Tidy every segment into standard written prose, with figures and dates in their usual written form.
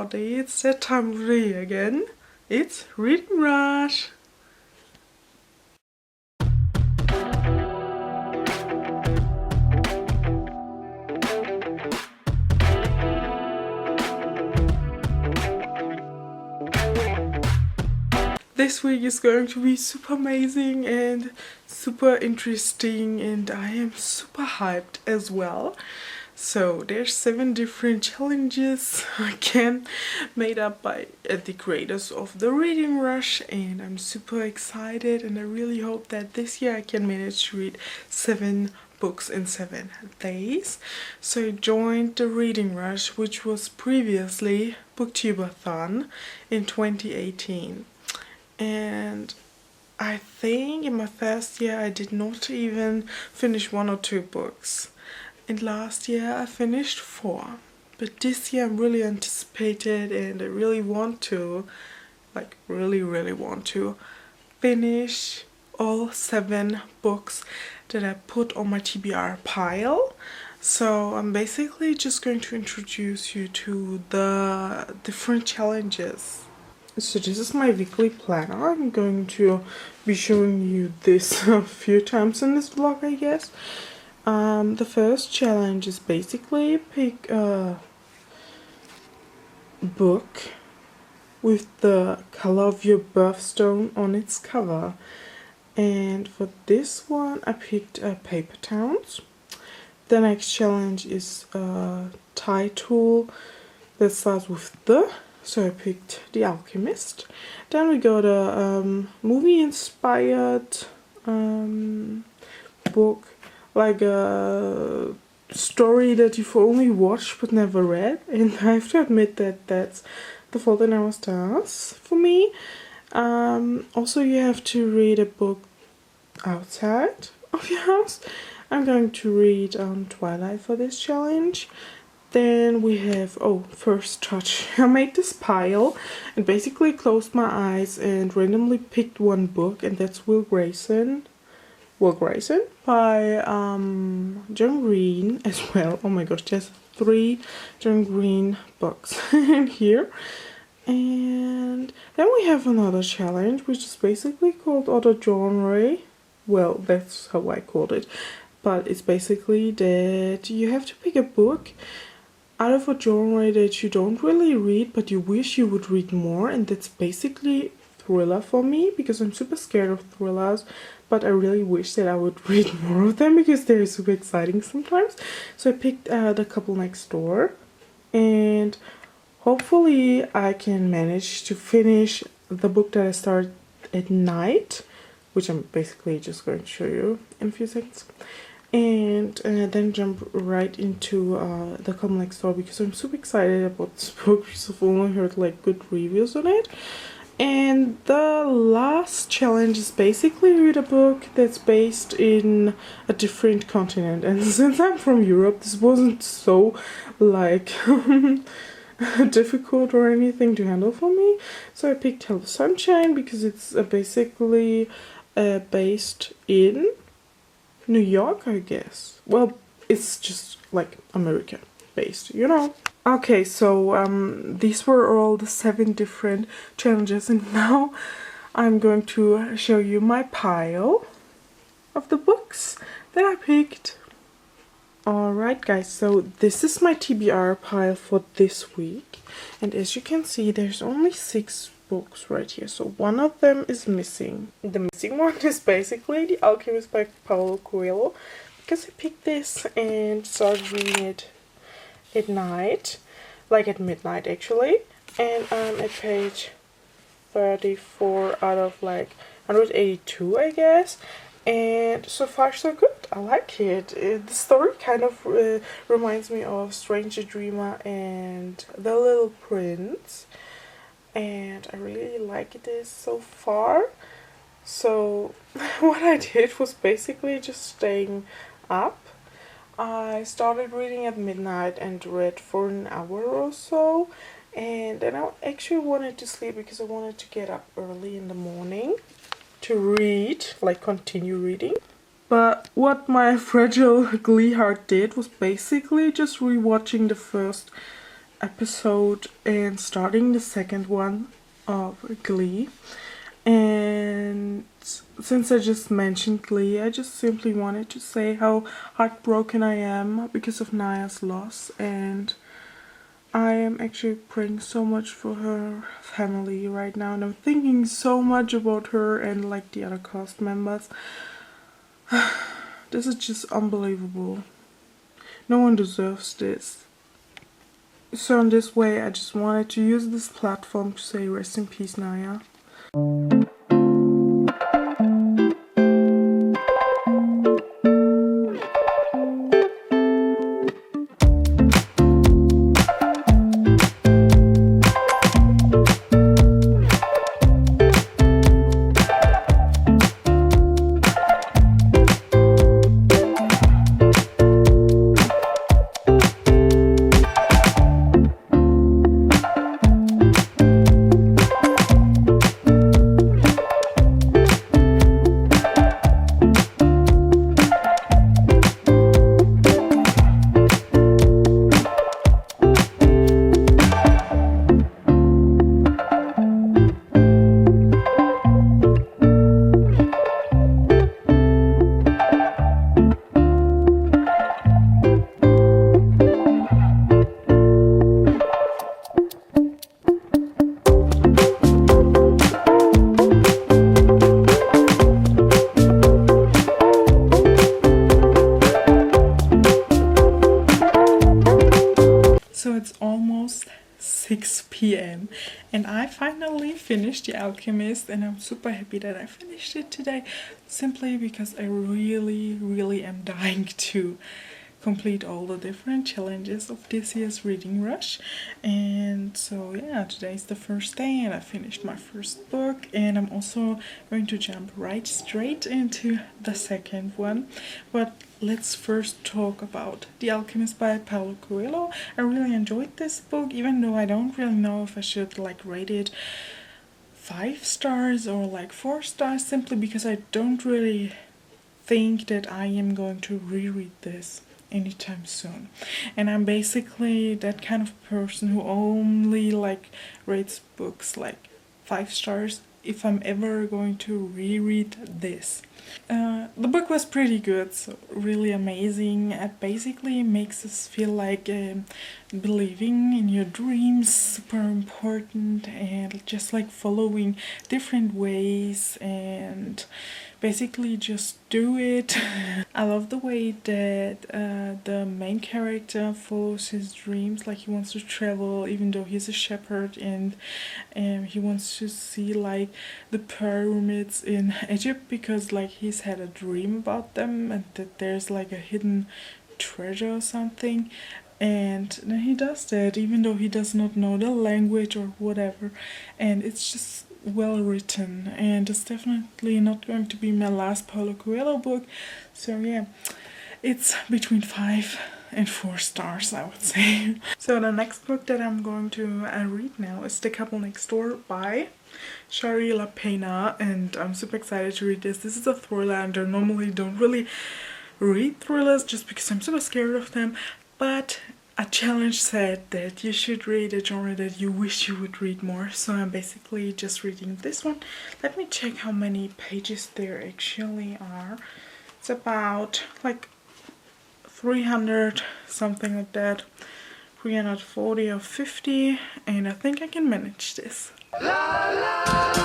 everybody, it's that time of the year again. It's Reading Rush! This week is going to be super amazing and super interesting, and I am super hyped as well. So there's 7 different challenges again made up by the creators of the Reading Rush, and I'm super excited, and I really hope that this year I can manage to read 7 books in 7 days. So I joined the Reading Rush, which was previously Booktubeathon in 2018. And I think in my first year I did not even finish 1 or 2 books. And last year I finished 4. But this year I'm really anticipated, and I really want to, like really want to finish all 7 books that I put on my TBR pile. So I'm basically just going to introduce you to the different challenges. So this is my weekly planner. I'm going to be showing you this a few times in this vlog, I guess. The first challenge is basically pick a book with the color of your birthstone on its cover. And for this one I picked Paper Towns. The next challenge is a title that starts with the. So I picked The Alchemist. Then we got a movie-inspired book, like a story that you've only watched but never read. And I have to admit that that's The Fault in Our Stars for me. Also, you have to read a book outside of your house. I'm going to read Twilight for this challenge. Then we have, First Touch. I made this pile and basically closed my eyes and randomly picked one book, and that's Will Grayson by John Green as well. Oh my gosh, there's 3 John Green books in here. And then we have another challenge, which is basically called Other Genre. Well, that's how I called it. But it's basically that you have to pick a book out of a genre that you don't really read but you wish you would read more, and that's basically thriller for me, because I'm super scared of thrillers, but I really wish that I would read more of them because they're super exciting sometimes. So I picked The Couple Next Door, and hopefully I can manage to finish the book that I started at night, which I'm basically just going to show you in a few seconds. And then jump right into The Couple Next Door, because I'm super excited about this book because I've only heard like good reviews on it. And the last challenge is basically read a book that's based in a different continent. And since I'm from Europe, this wasn't so like difficult or anything to handle for me. So I picked Hello Sunshine because it's basically based in New York, I guess. Well, it's just like American based, you know. Okay, so these were all the 7 different challenges, and now I'm going to show you my pile of the books that I picked. Alright guys, so this is my TBR pile for this week, and as you can see there's only 6 books right here, so one of them is missing. The missing one is basically The Alchemist by Paolo, because I picked this and started reading it at night, like at midnight actually, and I'm at page 34 out of like 182 I guess, and so far so good. I like it. The story kind of reminds me of Stranger Dreamer and The Little Prince, and I really like this so far. So what I did was basically just staying up. I started reading at midnight and read for an hour or so, and then I actually wanted to sleep because I wanted to get up early in the morning to read, like continue reading. But what my fragile glee heart did was basically just rewatching the first episode and starting the second one of Glee. And since I just mentioned Glee, I just simply wanted to say how heartbroken I am because of Naya's loss, and I am actually praying so much for her family right now, and I'm thinking so much about her and like the other cast members. This is just unbelievable. No one deserves this. So in this way, I just wanted to use this platform to say rest in peace, Naya. So it's almost 6 p.m. and I finally finished The Alchemist, and I'm super happy that I finished it today, simply because I really am dying to complete all the different challenges of this year's reading rush. And so yeah, today's the first day and I finished my first book, and I'm also going to jump right straight into the second one. But let's first talk about The Alchemist by Paolo. I really enjoyed this book, even though I don't really know if I should like rate it 5 stars or like 4 stars, simply because I don't really think that I am going to reread this anytime soon. And I'm basically that kind of person who only like rates books like 5 stars if I'm ever going to reread this. The book was pretty good, so really amazing. It basically makes us feel like believing in your dreams super important, and just like following different ways and basically just do it. I love the way that the main character follows his dreams. Like, he wants to travel even though he's a shepherd, and he wants to see like the pyramids in Egypt because like he's had a dream about them and that there's like a hidden treasure or something. And then he does that even though he does not know the language or whatever, and it's just well written, and it's definitely not going to be my last Paolo Coelho book. So yeah, it's between 5 and 4 stars, I would say. So the next book that I'm going to read now is The Couple Next Door by Shari Pena, and I'm super excited to read this. This is a thriller, and I normally don't really read thrillers just because I'm super scared of them, but a challenge said that you should read a genre that you wish you would read more, so I'm basically just reading this one. Let me check how many pages there actually are. It's about like 300, something like that, 340 or 50, and I think I can manage this. La, la.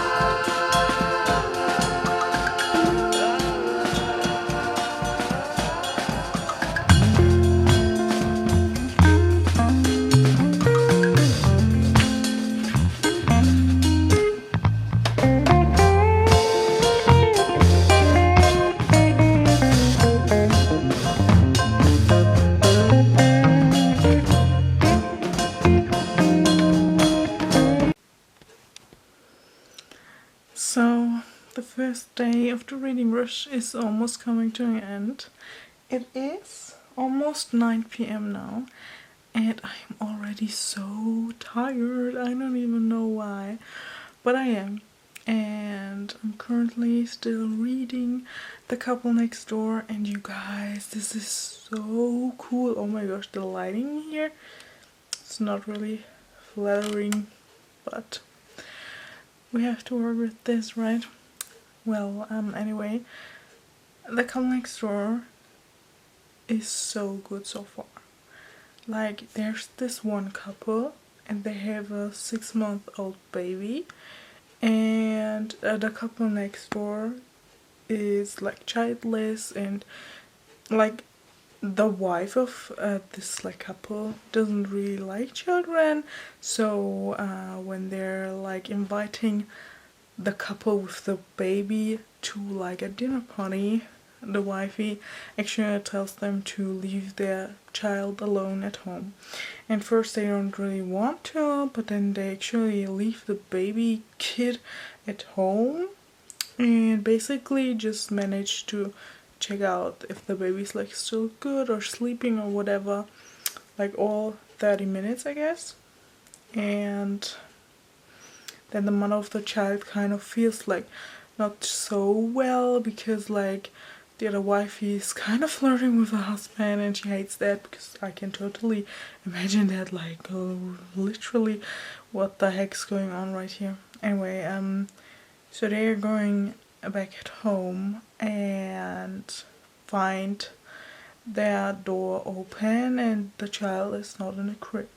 So, the first day of the reading rush is almost coming to an end. It is almost 9 p.m. now, and I'm already so tired. I don't even know why, but I am. And I'm currently still reading The Couple Next Door, and you guys, this is so cool. Oh my gosh, the lighting here, It's not really flattering, but we have to work with this, right? Well, anyway, the couple next door is so good so far. Like, there's this one couple and they have a 6-month-old baby, and the couple next door is like childless, and like the wife of this like couple doesn't really like children, so when they're like inviting the couple with the baby to like a dinner party, the wifey actually tells them to leave their child alone at home. And first they don't really want to, but then they actually leave the baby kid at home and basically just manage to check out if the baby's like still good or sleeping or whatever, like all 30 minutes I guess. And then the mother of the child kind of feels like not so well, because like the other wifey is kind of flirting with her husband, and she hates that, because I can totally imagine that, like literally what the heck's going on right here. Anyway, so they're going back at home and find their door open and the child is not in a crib.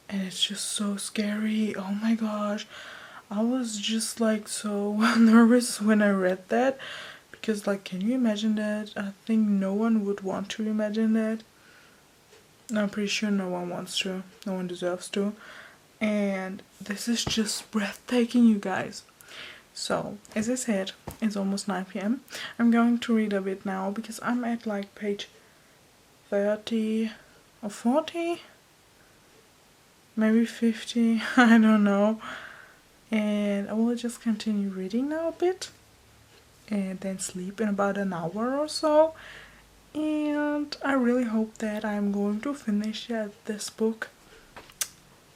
And it's just so scary. Oh my gosh. I was just like so nervous when I read that, because like, can you imagine that? I think no one would want to imagine that. I'm pretty sure no one wants to. No one deserves to. And this is just breathtaking, you guys. So, as I said, it's almost 9 p.m. I'm going to read a bit now because I'm at like page 30 or 40. Maybe 50, I don't know. And I will just continue reading now a bit and then sleep in about an hour or so. And I really hope that I'm going to finish this book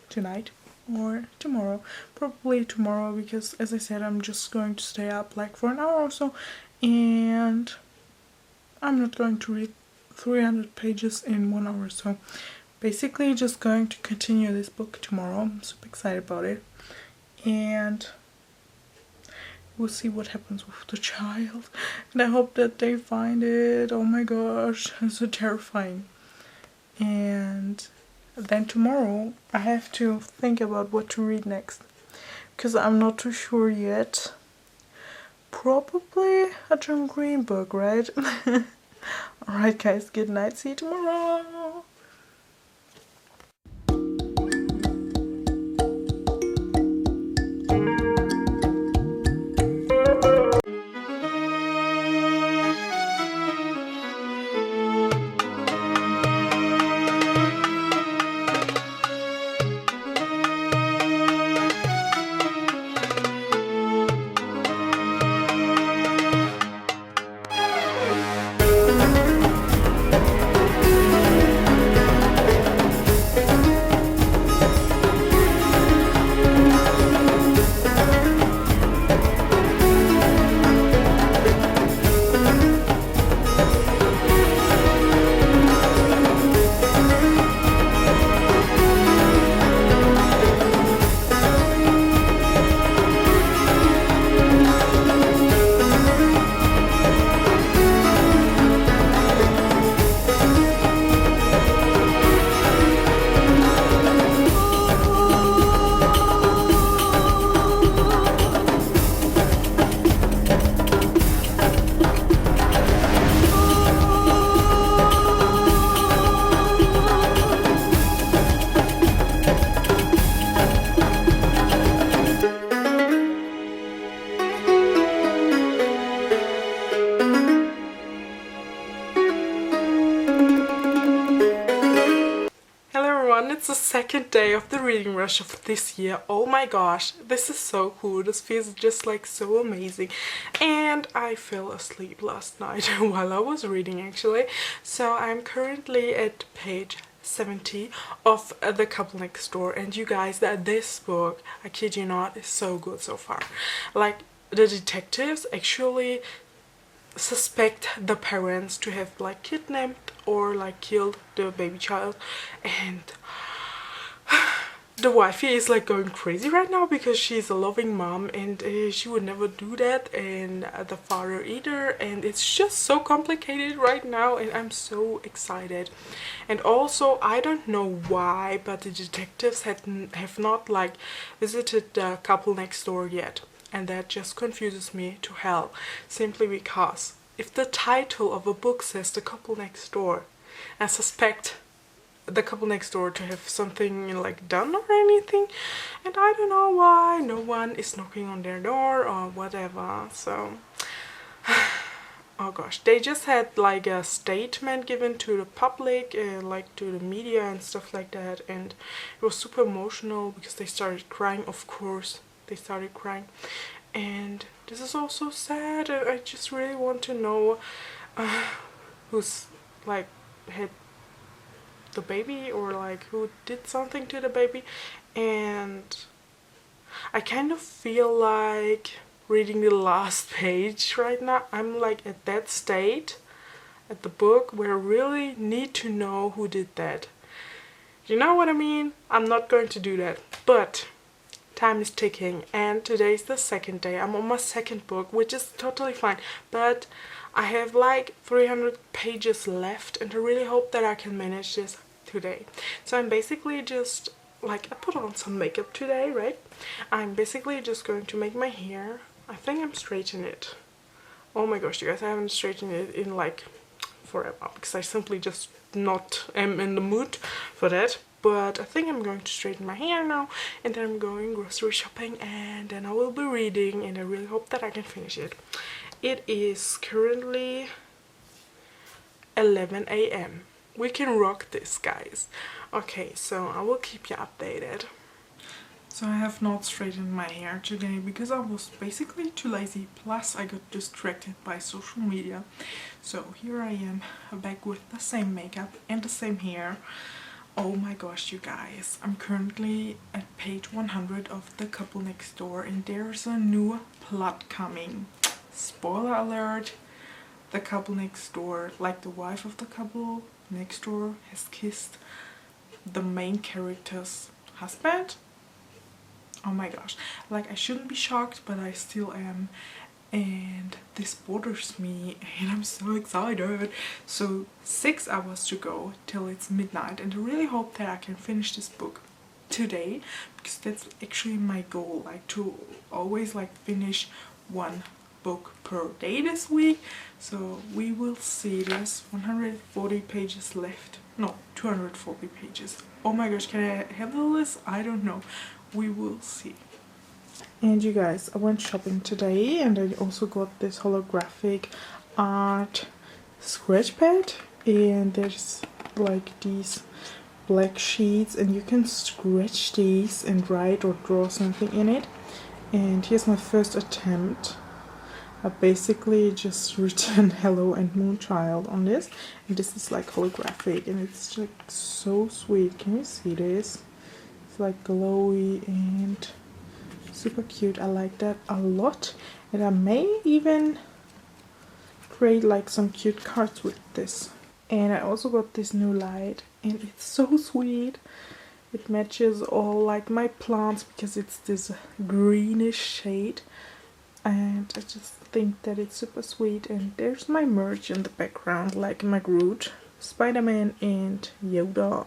tonight or tomorrow. Probably tomorrow, because as I said, I'm just going to stay up like for an hour or so, and I'm not going to read 300 pages in 1 hour. So basically just going to continue this book tomorrow. I'm super excited about it, and we'll see what happens with the child, and I hope that they find it. Oh my gosh, it's so terrifying. And then tomorrow I have to think about what to read next, because I'm not too sure yet. Probably a John Green book, right? Alright guys, good night, see you tomorrow. It's the second day of the reading rush of this year. Oh my gosh, this is so cool. This feels just like so amazing. And I fell asleep last night while I was reading, actually. So I'm currently at page 70 of The Couple Next Door, and you guys, that this book, I kid you not, is so good so far. Like, the detectives actually suspect the parents to have like kidnapped or like killed the baby child, and the wifey is like going crazy right now because she's a loving mom, and she would never do that, and the father either, and it's just so complicated right now, and I'm so excited. And also, I don't know why, but the detectives have not like visited the couple next door yet, and that just confuses me to hell, simply because if the title of a book says the couple next door, I suspect the couple next door to have something like done or anything, and I don't know why no one is knocking on their door or whatever. So oh gosh, they just had like a statement given to the public, like to the media and stuff like that, and it was super emotional because they started crying. Of course they started crying, and this is also sad, and I just really want to know who's like had the baby, or like who did something to the baby. And I kind of feel like reading the last page right now. I'm like at that state at the book where I really need to know who did that. You know what I mean? I'm not going to do that, but time is ticking, and today's the second day. I'm on my second book, which is totally fine, but I have like 300 pages left, and I really hope that I can manage this today. So I'm basically just like, I put on some makeup today, right? I'm basically just going to make my hair. I think I'm straightening it. Oh my gosh, you guys, I haven't straightened it in like forever because I simply just not am in the mood for that. But I think I'm going to straighten my hair now, and then I'm going grocery shopping, and then I will be reading, and I really hope that I can finish it. It is currently 11 a.m. We can rock this, guys. Okay, so I will keep you updated. So I have not straightened my hair today because I was basically too lazy, plus I got distracted by social media. So here I am, back with the same makeup and the same hair. Oh my gosh, you guys, I'm currently at page 100 of The Couple Next Door, and there's a new plot coming. Spoiler alert, the couple next door, like the wife of the couple next door, has kissed the main character's husband. Oh my gosh, like I shouldn't be shocked, but I still am, and this bothers me, and I'm so excited. So 6 hours to go till it's midnight, and I really hope that I can finish this book today, because that's actually my goal, like to always like finish one book per day this week. So we will see. There's 140 pages left. No, 240 pages. Oh my gosh, can I handle this? I don't know. We will see. And you guys, I went shopping today, and I also got this holographic art scratch pad, and there's like these black sheets, and you can scratch these and write or draw something in it. And here's my first attempt. I basically just written hello and moonchild on this, and this is like holographic, and it's like so sweet. Can you see this? It's like glowy and super cute. I like that a lot, and I may even create like some cute cards with this. And I also got this new light, and it's so sweet. It matches all like my plants because it's this greenish shade, and I just think that it's super sweet. And there's my merch in the background, like my Groot, Spider-Man and Yoda.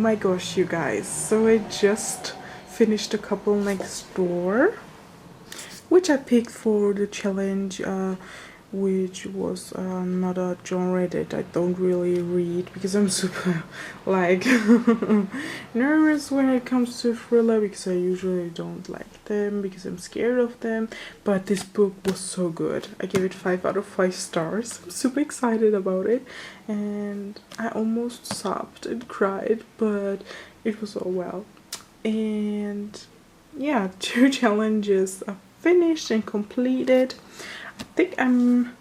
my gosh, you guys, so I just finished A Couple Next Door, which I picked for the challenge, which was not a genre that I don't really read because I'm super like nervous when it comes to thriller, because I usually don't like them because I'm scared of them. But this book was so good. I gave it 5 out of 5 stars. I'm super excited about it, and I almost sobbed and cried, but it was all well. And yeah, 2 challenges are finished and completed. I think I'm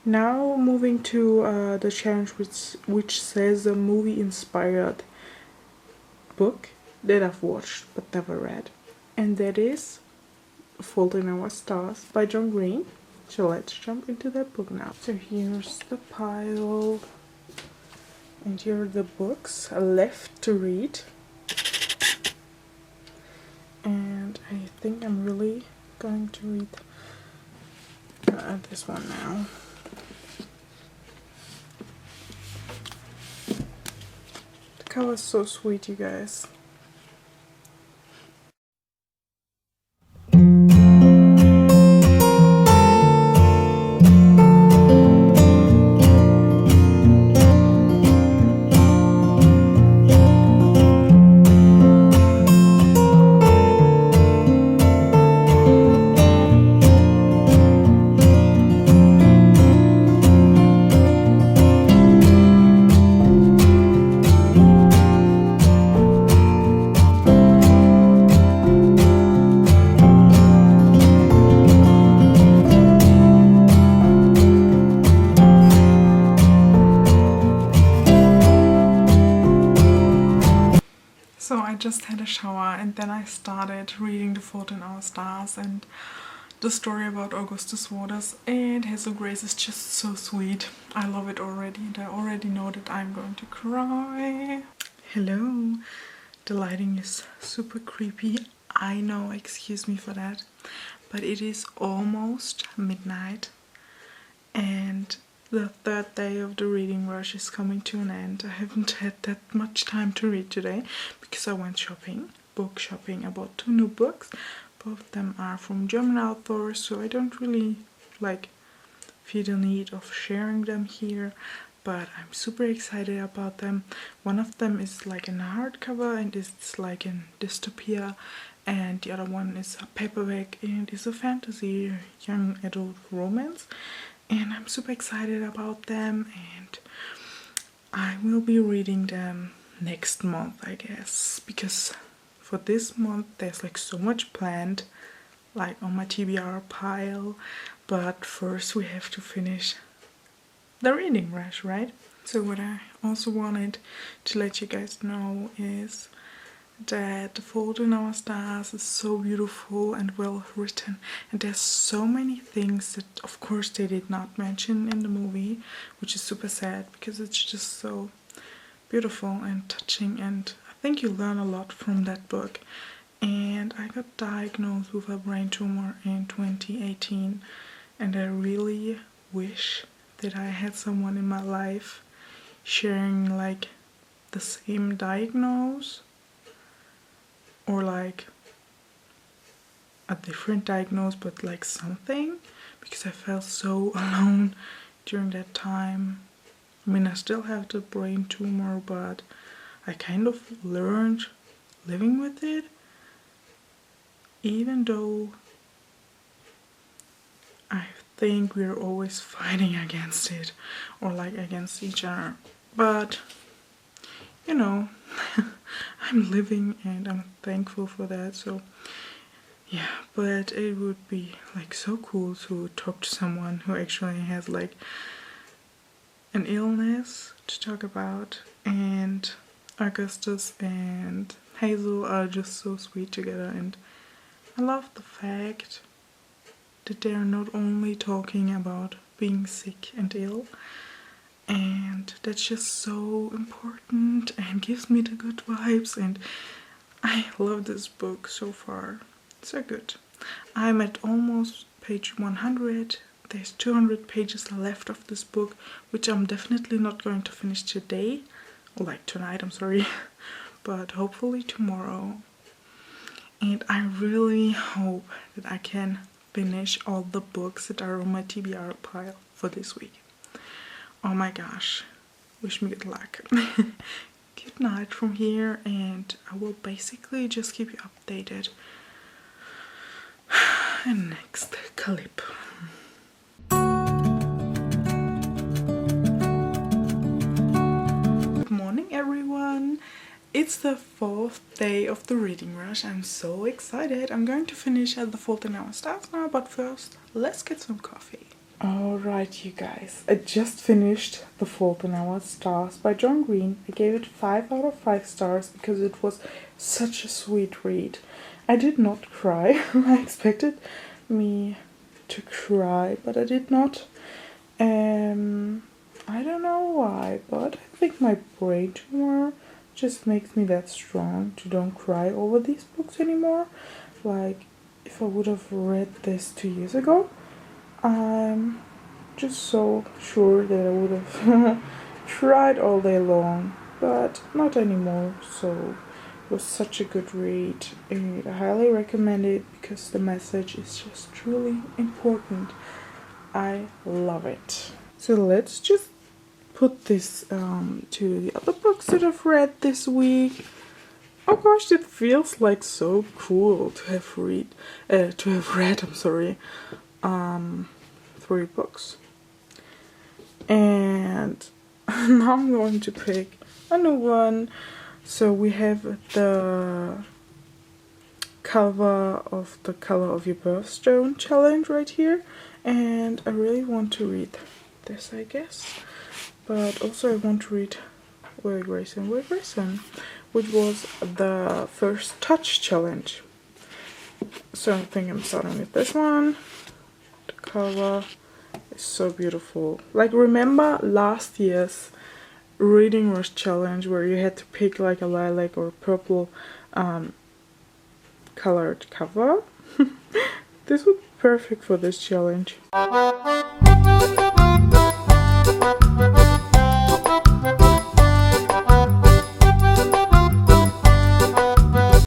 now moving to the challenge which says a movie inspired book that I've watched but never read, and that is Fault in Our Stars by John Green. So let's jump into that book now. So here's the pile, and here are the books left to read, and I think I'm really going to read this one now. The cover is so sweet, you guys. So I just had a shower and then I started reading The Fault in Our Stars and the story about Augustus Waters, and Hazel Grace is just so sweet. I love it already, and I already know that I'm going to cry. Hello. The lighting is super creepy. I know, excuse me for that. But it is almost midnight and the 3rd day of the reading rush is coming to an end. I haven't had that much time to read today because I went shopping, book shopping. I bought 2 new books. Both of them are from German authors, so I don't really feel the need of sharing them here, but I'm super excited about them. One of them is like in a hardcover and it's like in dystopia, and the other one is a paperback and is a fantasy young adult romance. And I'm super excited about them, and I will be reading them next month, I guess, because for this month there's like so much planned, like on my TBR pile, but first we have to finish the reading rush, right? So what I also wanted to let you guys know is that The Fault in Our Stars is so beautiful and well written, and there's so many things that of course they did not mention in the movie, which is super sad because it's just so beautiful and touching, and I think you learn a lot from that book. And I got diagnosed with a brain tumor in 2018, and I really wish that I had someone in my life sharing like the same diagnosis, or like a different diagnosis, but like something, because I felt so alone during that time. I mean, I still have the brain tumor, but I kind of learned living with it, even though I think we're always fighting against it, or like against each other. But you know, I'm living and I'm thankful for that. So yeah, but it would be like so cool to talk to someone who actually has like an illness to talk about. And Augustus and Hazel are just so sweet together, and I love the fact that they're not only talking about being sick and ill, and that's just so important and gives me the good vibes, and I love this book so far. So good. I'm at almost page 100. There's 200 pages left of this book, which I'm definitely not going to finish today, or like tonight, I'm sorry. but hopefully tomorrow. And I really hope that I can finish all the books that are on my TBR pile for this week. Oh my gosh, wish me good luck. Good night from here, and I will basically just keep you updated in next clip. Good morning everyone. It's the 4th day of the reading rush. I'm so excited. I'm going to finish at the Fault in Our Stars now, but first, let's get some coffee. Alright you guys, I just finished The Fault in Our Stars by John Green. I gave it 5 out of 5 stars because it was such a sweet read. I did not cry. I expected me to cry, but I did not. I don't know why, but I think my brain tumor just makes me that strong to don't cry over these books anymore. Like, if I would have read this 2 years ago, I'm just so sure that I would have cried all day long, but not anymore. So it was such a good read, and I highly recommend it because the message is just truly important. I love it. So let's just put this to the other books that I've read this week. Oh gosh, it feels like so cool to have read, I'm sorry, 3 books. And now I'm going to pick a new one. So we have the cover of the Color of Your Birthstone challenge right here, and I really want to read this, I guess. But also I want to read Will Grayson, which was the First Touch challenge. So I think I'm starting with this one. The cover is so beautiful. Like, remember last year's Reading Rush challenge where you had to pick like a lilac or purple colored cover? This would be perfect for this challenge.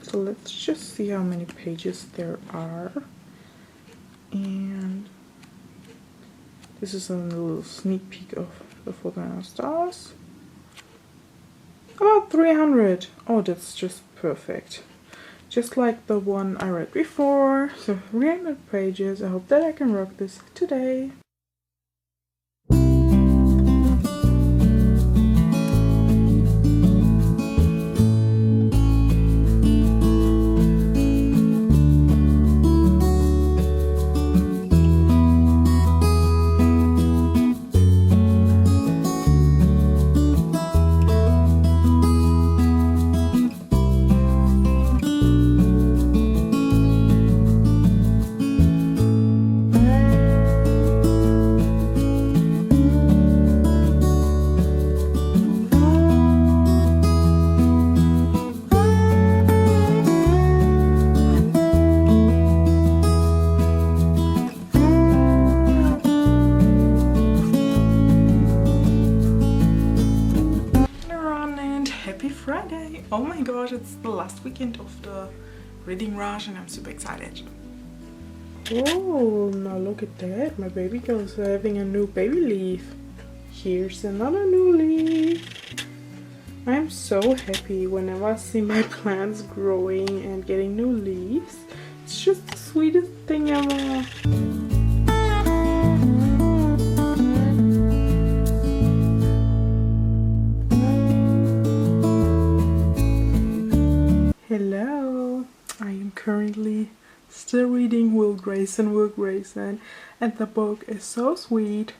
So let's just see how many pages there are. And this is a little sneak peek of The Fault in Our Stars. About 300. Oh, that's just perfect. Just like the one I read before. So 300 pages. I hope that I can rock this today. Friday! Oh my gosh, it's the last weekend of the reading rush and I'm super excited. Oh, now look at that. My baby girl is having a new baby leaf. Here's another new leaf. I'm so happy whenever I see my plants growing and getting new leaves. It's just the sweetest thing ever. Hello, I am currently still reading Will Grayson, and the book is so sweet.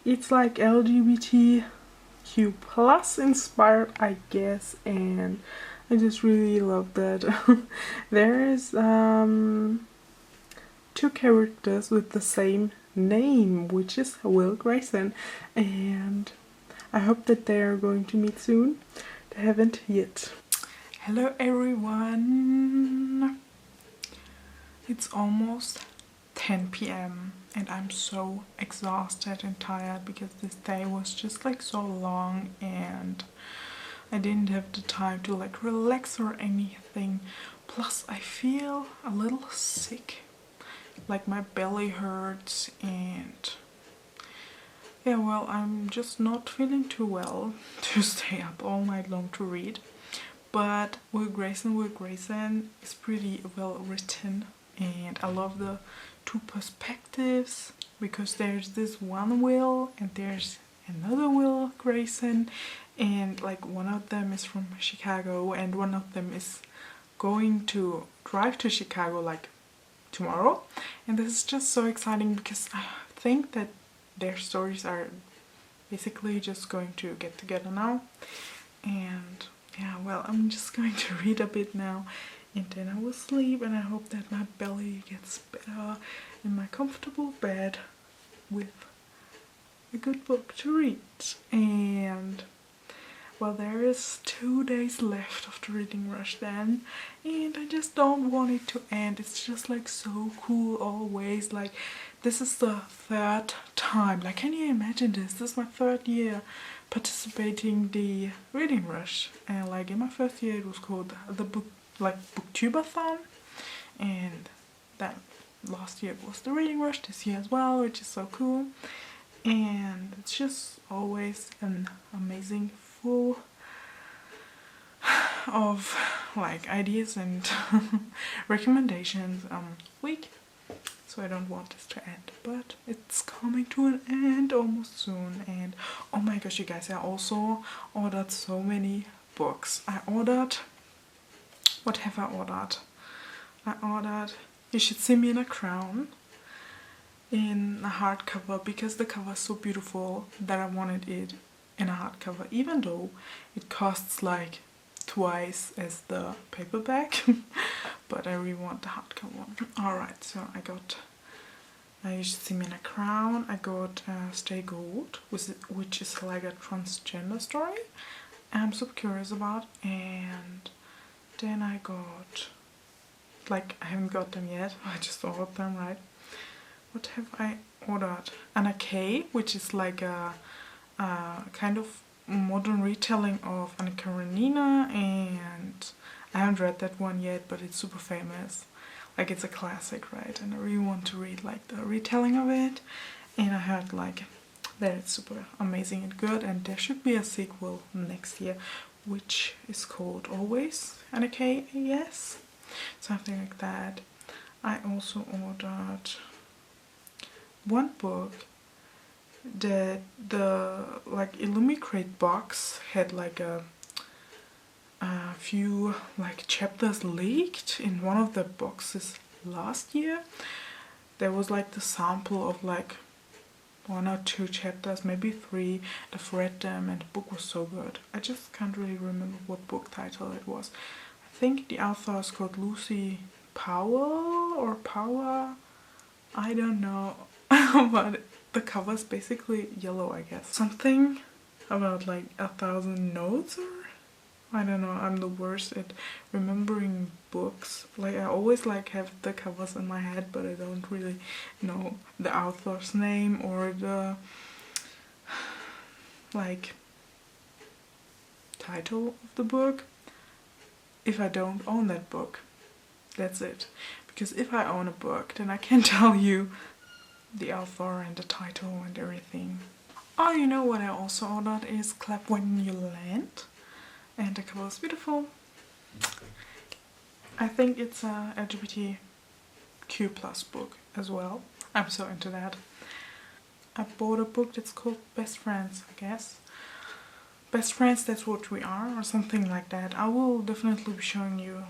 It's like LGBTQ plus inspired, I guess, and I just really love that. There is 2 characters with the same name, which is Will Grayson, and I hope that they are going to meet soon. They haven't yet. Hello everyone! It's almost 10 p.m. and I'm so exhausted and tired because this day was just like so long, and I didn't have the time to like relax or anything. Plus I feel a little sick, like my belly hurts, and yeah, well, I'm just not feeling too well to stay up all night long to read. But Will Grayson is pretty well written, and I love the two perspectives, because there's this one Will and there's another Will Grayson, and like one of them is from Chicago and one of them is going to drive to Chicago like tomorrow. And this is just so exciting because I think that their stories are basically just going to get together now. And yeah, well, I'm just going to read a bit now and then I will sleep, and I hope that my belly gets better in my comfortable bed with a good book to read. And well, there is 2 days left of the reading rush then, and I just don't want it to end. It's just like so cool always. Like, this is the 3rd time. Like, can you imagine this? This is my 3rd year participating the reading rush, and like in my 1st year it was called the booktubathon, and then last year was the reading rush, this year as well, which is so cool. And it's just always an amazing full of like ideas and recommendations week. So I don't want this to end, but it's coming to an end almost soon. And oh my gosh, you guys, I also ordered so many books. What have I ordered? I ordered You Should See Me in a Crown in a hardcover, because the cover is so beautiful that I wanted it in a hardcover, even though it costs like twice as the paperback. But I really want the hardcover. Alright, so I got You Should See Me in a Crown. I got Stay Gold, which is like a transgender story I'm super curious about. And then I got, like, I haven't got them yet, I just ordered them, right? What have I ordered? Anna K, which is like a kind of modern retelling of Anna Karenina, and I haven't read that one yet, but it's super famous. Like, it's a classic, right? And I really want to read like the retelling of it. And I heard like that it's super amazing and good, and there should be a sequel next year, which is called Always Anna K, yes, something like that. I also ordered one book that the like Illumicrate box had like a few like chapters leaked in one of the boxes last year. There was like the sample of like 1 or 2 chapters, maybe 3. I've read them and the book was so good. I just can't really remember what book title it was. I think the author is called Lucy Powell or Power, I don't know. But the cover is basically yellow, I guess. Something about like 1,000 notes, or I don't know. I'm the worst at remembering books. Like, I always like have the covers in my head, but I don't really know the author's name or the like title of the book if I don't own that book. That's it. Because if I own a book, then I can tell you the author and the title and everything. Oh, you know what I also ordered is Clap When You Land, and the cover is beautiful. I think it's a LGBTQ plus book as well. I'm so into that. I bought a book that's called Best Friends, I guess. Best Friends, That's What We Are, or something like that. I will definitely be showing you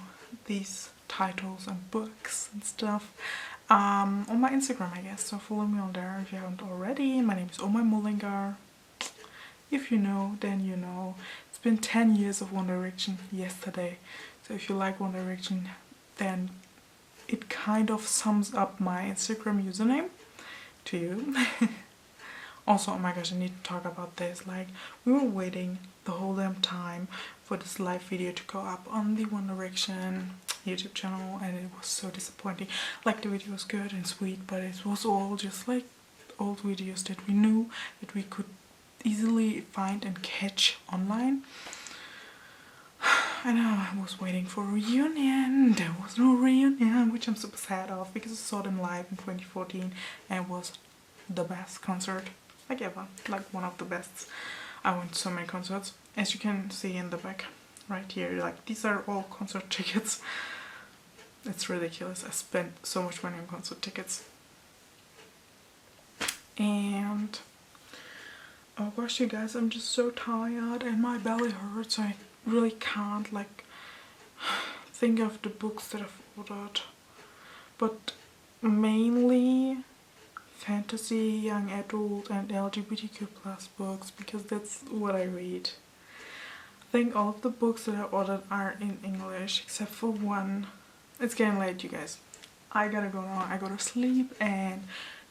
these titles and books and stuff on my Instagram, I guess. So follow me on there if you haven't already. My name is Oma Mullingar. If you know, then you know. It's been 10 years of One Direction yesterday. So if you like One Direction, then it kind of sums up my Instagram username to you. Also, oh my gosh, I need to talk about this. Like, we were waiting the whole damn time for this live video to go up on the One Direction YouTube channel, and it was so disappointing. Like, the video was good and sweet, but it was all just like old videos that we knew that we could easily find and catch online. I know I was waiting for a reunion. There was no reunion, which I'm super sad of because I saw them live in 2014 and it was the best concert like ever, like one of the best. I went to so many concerts, as you can see in the back right here. Like, these are all concert tickets. It's ridiculous. I spent so much money on concert tickets. And oh gosh, you guys, I'm just so tired and my belly hurts. I really can't like think of the books that I've ordered, but mainly fantasy, young adult and LGBTQ plus books, because that's what I read. I think all of the books that I ordered are in English except for one. It's getting late, you guys. I gotta go now. I gotta sleep and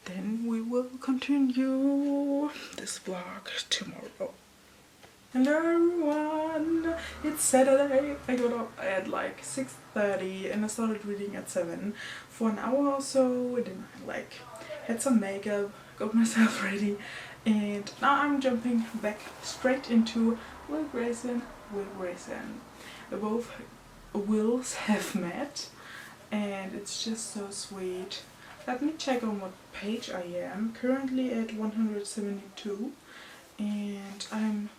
then we will continue this vlog tomorrow. Hello everyone! It's Saturday. I got up at like 6:30 and I started reading at 7 for an hour or so. Then I like had some makeup, got myself ready, and now I'm jumping back straight into Will Grayson. Both Wills have met and it's just so sweet. Let me check on what page I am. Currently at 172 and I'm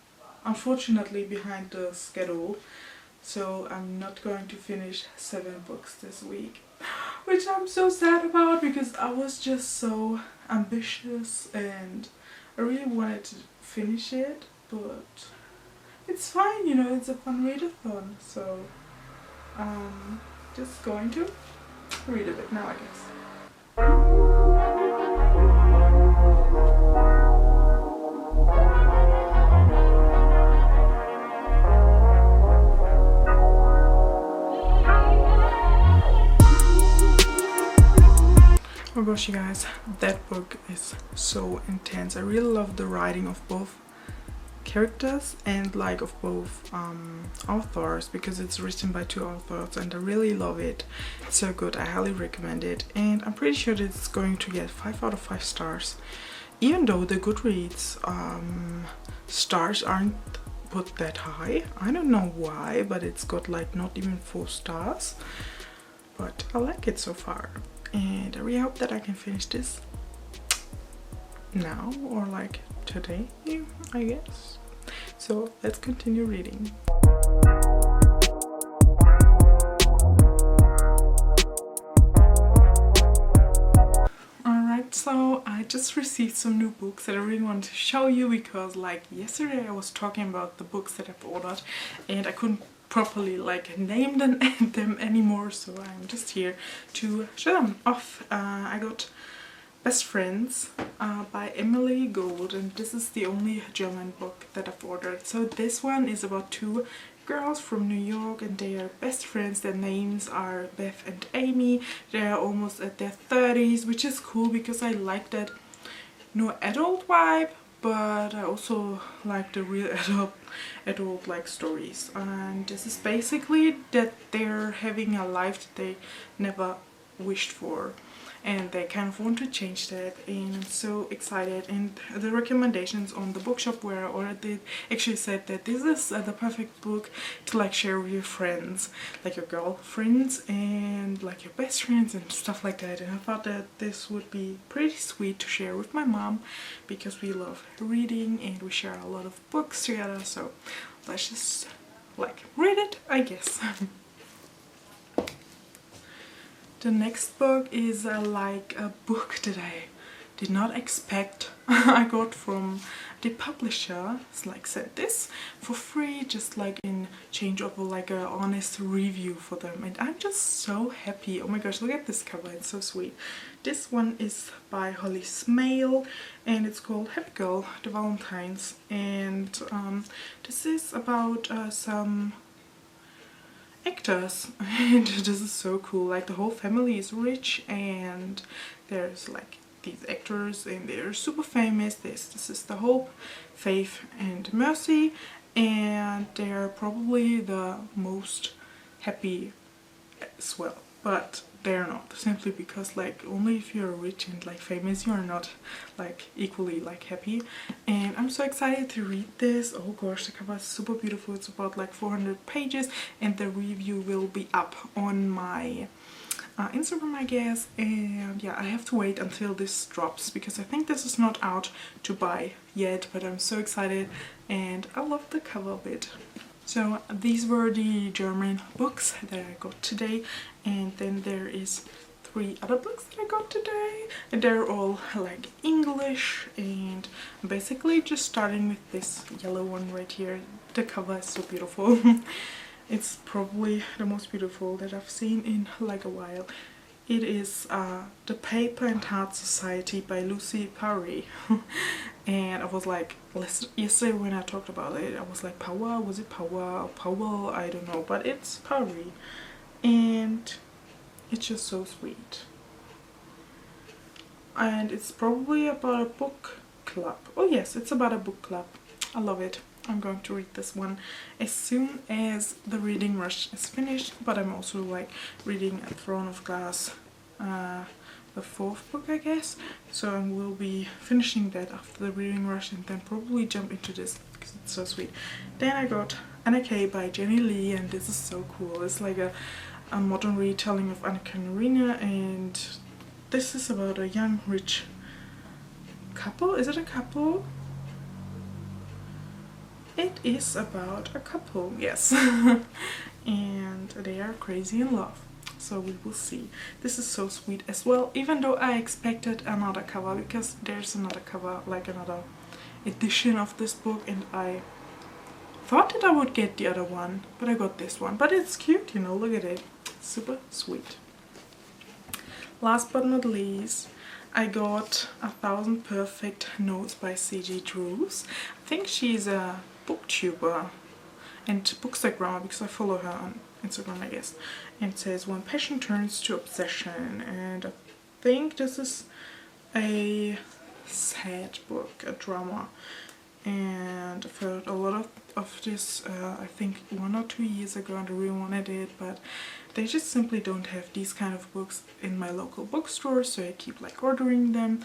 unfortunately behind the schedule, so I'm not going to finish 7 books this week, which I'm so sad about because I was just so ambitious and I really wanted to finish it, but it's fine, you know, it's a fun readathon, so I'm just going to read a bit now, I guess. Oh gosh, you guys, that book is so intense. I really love the writing of both characters and like of both authors, because it's written by 2 authors and I really love it. It's so good. I highly recommend it, and I'm pretty sure that it's going to get 5 out of 5 stars, even though the Goodreads stars aren't put that high. I don't know why, but it's got like not even 4 stars, but I like it so far. And I really hope that I can finish this now or like today, I guess. So let's continue reading. Alright, so I just received some new books that I really want to show you, because like yesterday I was talking about the books that I've ordered and I couldn't properly like name them anymore, so I'm just here to show them off. I got Best Friends by Emily Gold, and this is the only German book that I've ordered. So this one is about 2 girls from New York and they are best friends. Their names are Beth and Amy. They are almost at their 30s, which is cool because I like that adult vibe, but I also like the real adult like stories. And this is basically that they're having a life that they never wished for, and they kind of want to change that, and I'm so excited. And the recommendations on the bookshop where I ordered it actually said that this is the perfect book to like share with your friends, like your girlfriends and like your best friends and stuff like that. And I thought that this would be pretty sweet to share with my mom, because we love reading and we share a lot of books together. So let's just like read it, I guess. The next book is like a book that I did not expect. I got from the publisher. It's like sent this for free, just like in change of like a honest review for them, and I'm just so happy. Oh my gosh, look at this cover, it's so sweet. This one is by Holly Smale and it's called Happy Girl, the Valentines, and this is about some actors, and this is so cool. Like the whole family is rich and there's like these actors and they're super famous. This is the Hope, Faith and Mercy, and they're probably the most happy as well. but they're not, simply because like only if you're rich and like famous you are not like equally like happy. And I'm so excited to read this. Oh gosh, the cover is super beautiful. It's about like 400 pages, and the review will be up on my Instagram, I guess. And yeah, I have to wait until this drops because I think this is not out to buy yet, but I'm so excited and I love the cover of it. So these were the German books that I got today, and then there is 3 other books that I got today, and they're all like English, and I'm basically just starting with this yellow one right here. The cover is so beautiful. It's probably the most beautiful that I've seen in like a while. It is The Paper and Heart Society by Parry. And I was like, yesterday when I talked about it, I was like, Power? Was it Power? Powell? I don't know, but it's Parry. And it's just so sweet. And it's probably about a book club. Oh yes, it's about a book club. I love it. I'm going to read this one as soon as the reading rush is finished, but I'm also like reading A Throne of Glass, the 4th book, I guess, so I will be finishing that after the reading rush and then probably jump into this because it's so sweet. Then I got Anna K by Jenny Lee, and this is so cool. It's like a modern retelling of Anna Karenina, and this is about a young rich couple. Is it a couple? It is about a couple, yes. And they are crazy in love, so we will see. This is so sweet as well, even though I expected another cover, because there's another cover, like another edition of this book, and I thought that I would get the other one, but I got this one. But it's cute, you know, look at it. Super sweet. Last but not least, I got 1,000 Perfect Notes by C.G. Drews. I think she's a booktuber and bookstagrammer because I follow her on Instagram, I guess. And it says, when passion turns to obsession. And I think this is a sad book, a drama. And I've heard a lot of this, I think 1 or 2 years ago, and I really wanted it, but they just simply don't have these kind of books in my local bookstore, so I keep like ordering them.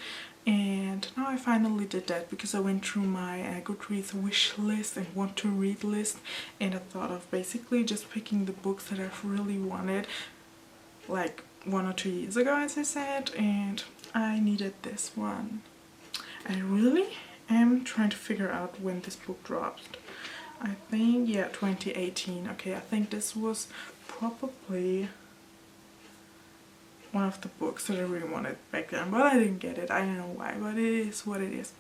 And now I finally did that because I went through my Goodreads wish list and want to read list, and I thought of basically just picking the books that I've really wanted like 1 or 2 years ago, as I said, and I needed this one. I really am trying to figure out when this book dropped. I think, yeah, 2018. Okay, I think this was probably one of the books that I really wanted back then, but I didn't get it. I don't know why, but it is what it is.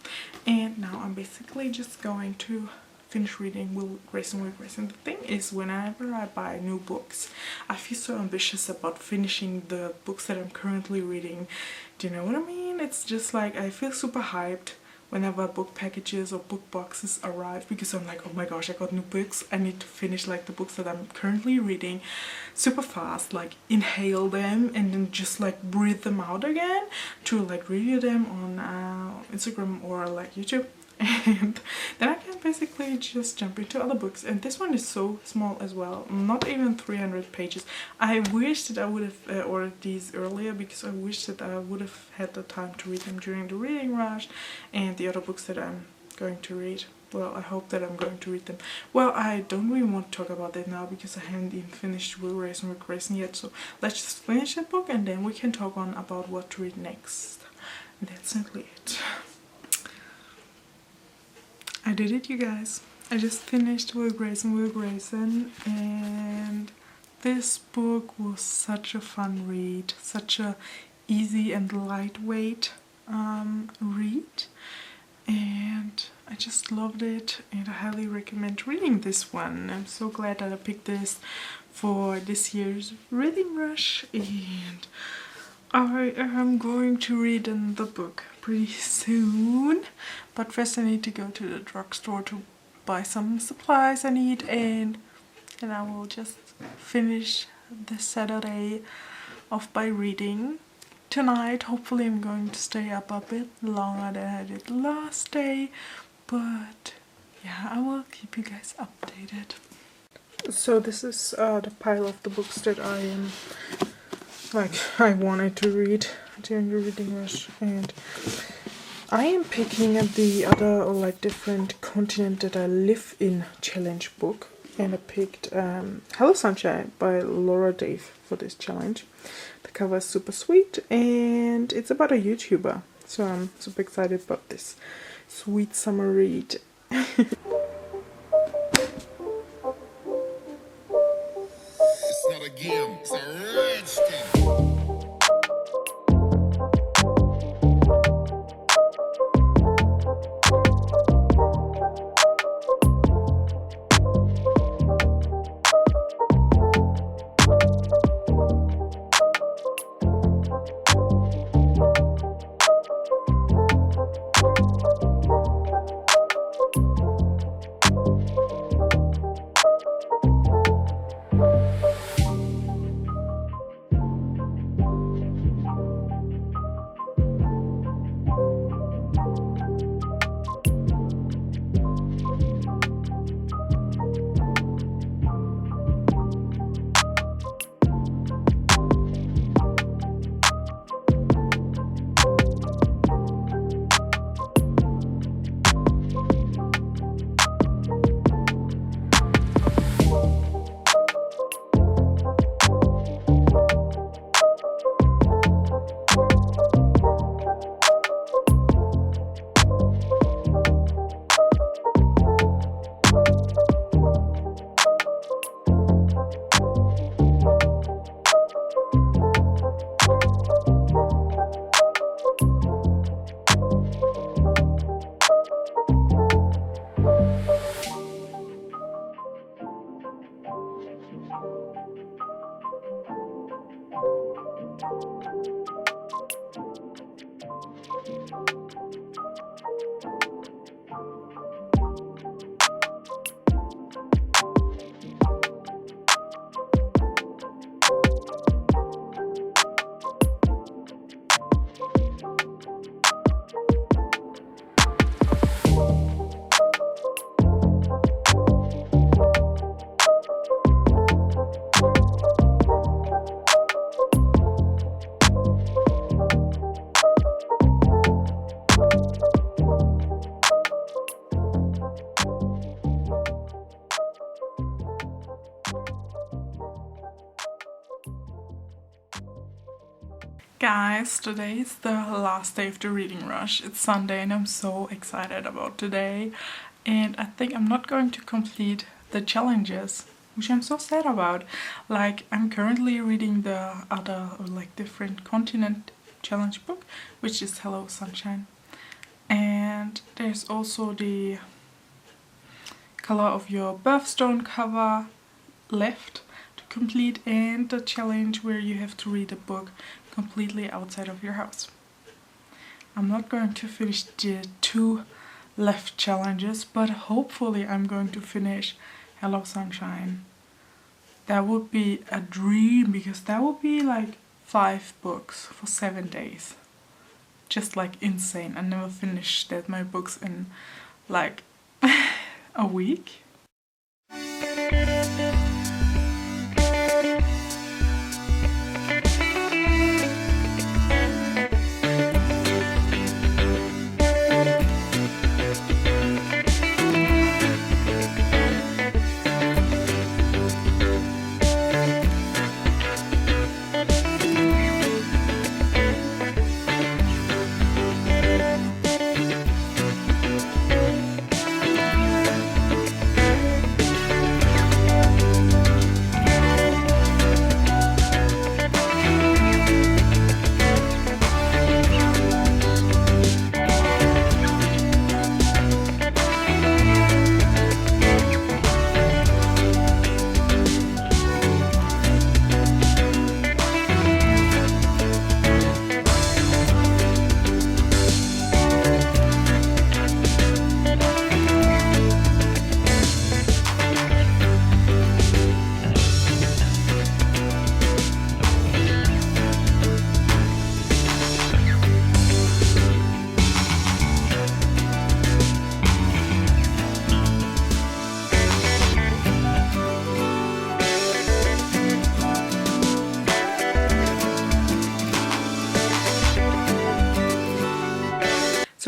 And now I'm basically just going to finish reading Will Grayson, Will Grayson. The thing is, whenever I buy new books, I feel so ambitious about finishing the books that I'm currently reading. Do you know what I mean? It's just like I feel super hyped whenever book packages or book boxes arrive, because I'm like, oh my gosh, I got new books. I need to finish like the books that I'm currently reading super fast, like inhale them and then just like breathe them out again to like review them on Instagram or like YouTube. And then I can basically just jump into other books. And this one is so small as well, not even 300 pages. I wish that I would have ordered these earlier, because I wish that I would have had the time to read them during the reading rush. And the other books that I'm going to read, well, I hope that I'm going to read them. Well, I don't really want to talk about that now because I haven't even finished Will Grayson, Will Grayson yet. So let's just finish that book and then we can talk on about what to read next. And that's simply it. I did it, you guys. I just finished Will Grayson, Will Grayson, and this book was such a fun read, such a easy and lightweight read, and I just loved it, and I highly recommend reading this one. I'm so glad that I picked this for this year's reading rush, and I am going to read the book pretty soon, but first I need to go to the drugstore to buy some supplies I need, and then I will just finish this Saturday off by reading. Tonight, hopefully I'm going to stay up a bit longer than I did last day, but yeah, I will keep you guys updated. So this is the pile of the books that I am like I wanted to read during the reading rush, and I am picking the other or like different continent that I live in challenge book, and I picked Hello Sunshine by Laura Dave for this challenge. The cover is super sweet and it's about a YouTuber, so I'm super excited about this sweet summer read. It's not a game, it's a rich thing. Guys, today is the last day of the reading rush. It's Sunday and I'm so excited about today. And I think I'm not going to complete the challenges, which I'm so sad about. Like, I'm currently reading the other or like different continent challenge book, which is Hello Sunshine. And there's also the color of your birthstone cover left to complete, and the challenge where you have to read a book completely outside of your house. I'm not going to finish the 2 left challenges, but hopefully I'm going to finish Hello Sunshine. That would be a dream, because that would be like 5 books for 7 days. Just like insane. I never finished that my books in like a week.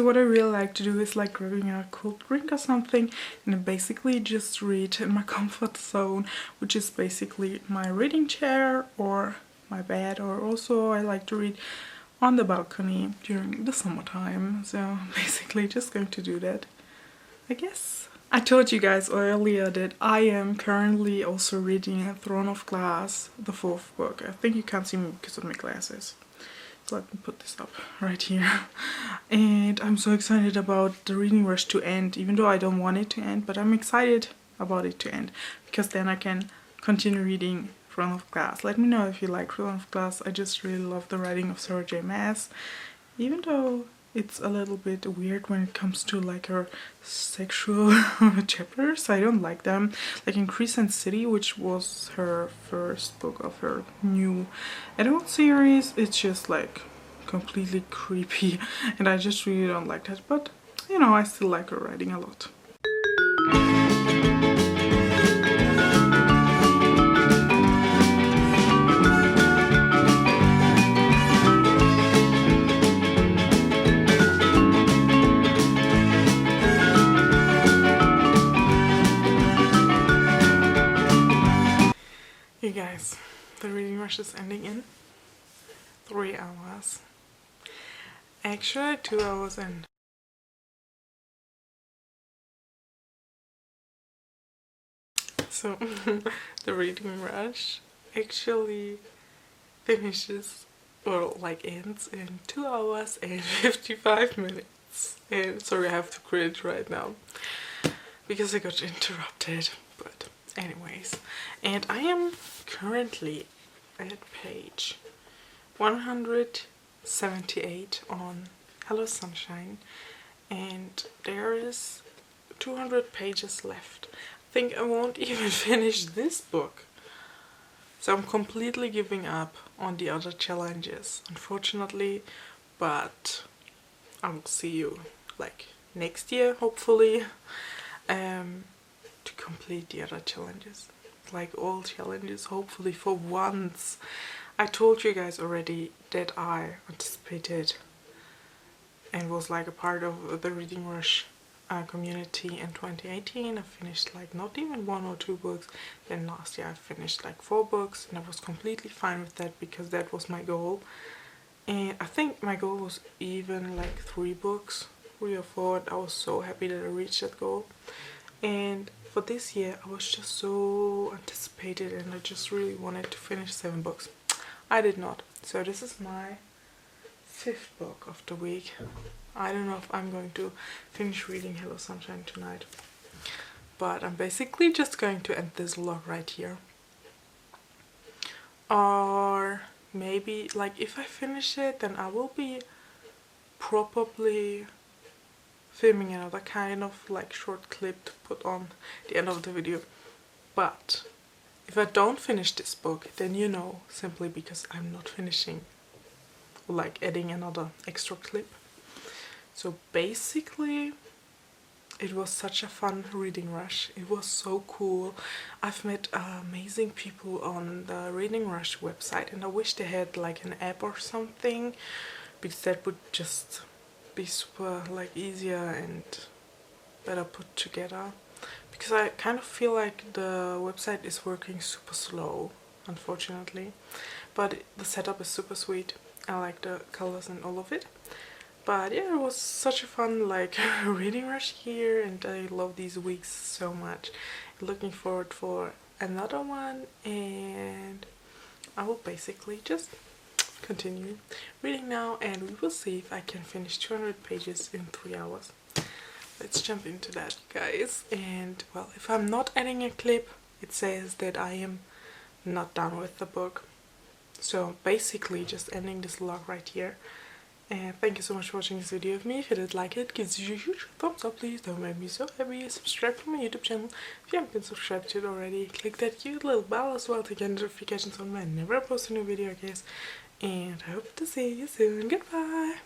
what I really like to do is like grabbing a cold drink or something and then basically just read in my comfort zone, which is basically my reading chair or my bed, or also I like to read on the balcony during the summertime. So basically just going to do that, I guess. I told you guys earlier that I am currently also reading Throne of Glass, the 4th book. I think you can't see me because of my glasses. So let me put this up right here. And I'm so excited about the reading rush to end, even though I don't want it to end, but I'm excited about it to end because then I can continue reading Throne of Glass. Let me know if you like Throne of Glass. I just really love the writing of Sarah J. Maas, even though it's a little bit weird when it comes to like her sexual chapters. I don't like them. Like in Crescent City, which was her first book of her new adult series, it's just like completely creepy and I just really don't like that, but you know, I still like her writing a lot. You guys, the reading rush is ending in 3 hours. Actually 2 hours and so the reading rush actually finishes, or like ends in 2 hours and 55 minutes. And sorry, I have to cringe right now because I got interrupted, but anyways. And I am currently at page 178 on Hello Sunshine, and there is 200 pages left. I think I won't even finish this book, so I'm completely giving up on the other challenges, unfortunately, but I will see you like next year, hopefully, to complete the other challenges, like all challenges, hopefully for once. I told you guys already that I anticipated and was like a part of the Reading Rush community in 2018. I finished like not even 1 or 2 books. Then last year I finished like 4 books, and I was completely fine with that because that was my goal. And I think my goal was even like 3 books, 3 or 4. I was so happy that I reached that goal. And for this year I was just so anticipated and I just really wanted to finish 7 books. I did not. So this is my 5th book of the week. I don't know if I'm going to finish reading Hello Sunshine tonight, but I'm basically just going to end this vlog right here. Or maybe like if I finish it, then I will be probably filming another kind of like short clip to put on the end of the video. But if I don't finish this book, then you know, simply because I'm not finishing, like adding another extra clip. So basically it was such a fun reading rush. It was so cool. I've met amazing people on the Reading Rush website, and I wish they had like an app or something, because that would just be super like easier and better put together. Because I kind of feel like the website is working super slow, unfortunately. But the setup is super sweet. I like the colors and all of it. But yeah, it was such a fun like reading rush here, and I love these weeks so much. Looking forward for another one, and I will basically just continue reading now, and we will see if I can finish 200 pages in 3 hours. Let's jump into that, guys. And well, if I'm not adding a clip, it says that I am not done with the book. So basically just ending this vlog right here. And thank you so much for watching this video of me. If you did like it, give it a huge thumbs up, please. That would make me so happy. Subscribe to my YouTube channel if you haven't been subscribed to it already. Click that cute little bell as well to get notifications on whenever I post a new video, guys. And I hope to see you soon. Goodbye!